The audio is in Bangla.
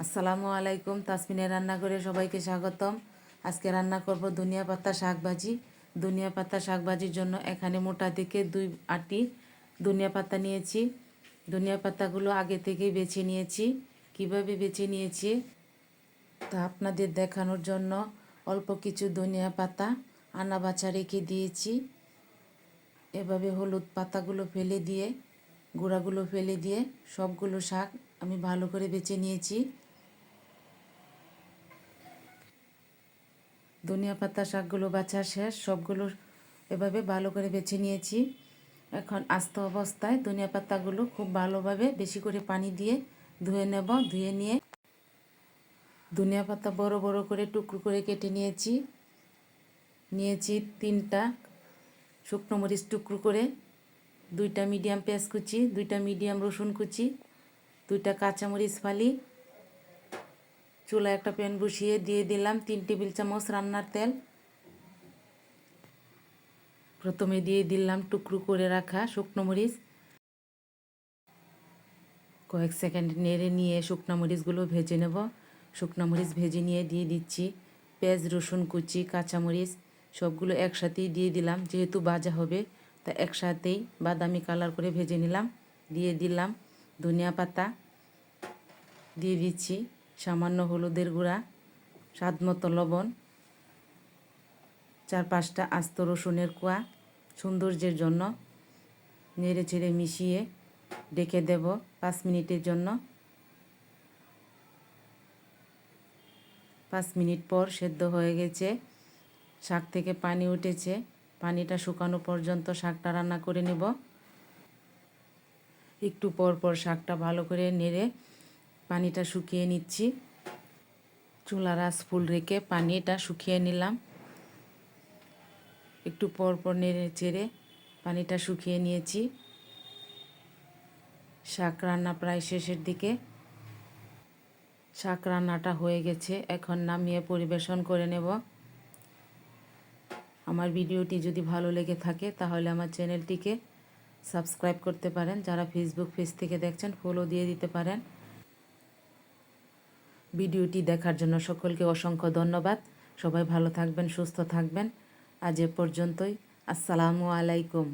আসসালামু আলাইকুম। তাসমিনের রান্নাঘরে সবাইকে স্বাগতম। আজকে রান্না করব ধনিয়া পাতা শাকভাজি। ধনিয়া পাতা শাকভাজির জন্য এখানে মোটা থেকে 2 আটি ধনিয়া পাতা নিয়েছি। ধনিয়া পাতাগুলো আগে থেকেই বেছে নিয়েছি। কিভাবে বেছে নিয়েছি তা আপনাদের দেখানোর জন্য অল্প কিছু ধনিয়া পাতা আনা বাছা রেখে দিয়েছি। এভাবে হলুদ পাতাগুলো ফেলে দিয়ে, গুঁড়াগুলো ফেলে দিয়ে সবগুলো শাক আমি ভালো করে বেছে নিয়েছি। ধনিয়া পাতা শাকগুলো বাছা শেষ, সবগুলো এভাবে ভালো করে বেছে নিয়েছি। এখন আস্ত অবস্থায় ধনিয়া পাতাগুলো খুব ভালোভাবে বেশি করে পানি দিয়ে ধুয়ে নেব। ধুয়ে নিয়ে ধনিয়া পাতা বড় বড় করে টুকরো করে কেটে নিয়েছি। 3টা শুকনো মরিচ টুকরো করে, 2টা মিডিয়াম পেঁয়াজ কুচি, 2টা মিডিয়াম রসুন কুচি, 2টা কাঁচামরিচ ফালি। চুলায় একটা প্যান বসিয়ে দিয়ে দিলাম 3 টেবিল চামচ রান্নার তেল। প্রথমে দিয়ে দিলাম টুকরো করে রাখা শুকনো মরিচ। কয়েক সেকেন্ড নেড়ে নিয়ে শুকনো মরিচগুলো ভেজে নেব। শুকনো মরিচ ভেজে নিয়ে দিয়ে দিচ্ছি পেঁয়াজ, রসুন কুচি, কাঁচামরিচ সবগুলো একসাথেই দিয়ে দিলাম। যেহেতু ভাজা হবে তা একসাথেই বাদামি কালার করে ভেজে নিলাম। দিয়ে দিলাম ধনিয়া পাতা, দিয়ে দিচ্ছি সামান্য হলুদের গুঁড়া, স্বাদ মতো লবণ, 4-5টা আস্ত রসুনের কোয়া সৌন্দর্যের জন্য। নেড়ে চেড়ে মিশিয়ে ঢেকে দেব 5 মিনিটের জন্য। 5 মিনিট পর সেদ্ধ হয়ে গেছে, শাক থেকে পানি উঠেছে। পানিটা শুকানো পর্যন্ত শাকটা রান্না করে নেব। একটু পর পর শাকটা ভালো করে নেড়ে পানিটা শুকিয়ে নিচ্ছি। চুলার আঁচ ফুল রেখে পানিটা শুকিয়ে নিলাম। একটু পর পর নেড়ে চেড়ে পানিটা শুকিয়ে নিয়েছি। শাক রান্না প্রায় শেষের দিকে। শাক রান্নাটা হয়ে গেছে, এখন নামিয়ে পরিবেশন করে নেব। আমার ভিডিওটি যদি ভালো লেগে থাকে তাহলে আমার চ্যানেলটিকে সাবস্ক্রাইব করতে পারেন। যারা ফেসবুক পেজ থেকে দেখছেন ফলো দিয়ে দিতে পারেন। ভিডিওটি দেখার জন্য সকলকে অসংখ্য ধন্যবাদ। সবাই ভালো থাকবেন, সুস্থ থাকবেন। আজ এ পর্যন্তই। আসসালামু আলাইকুম।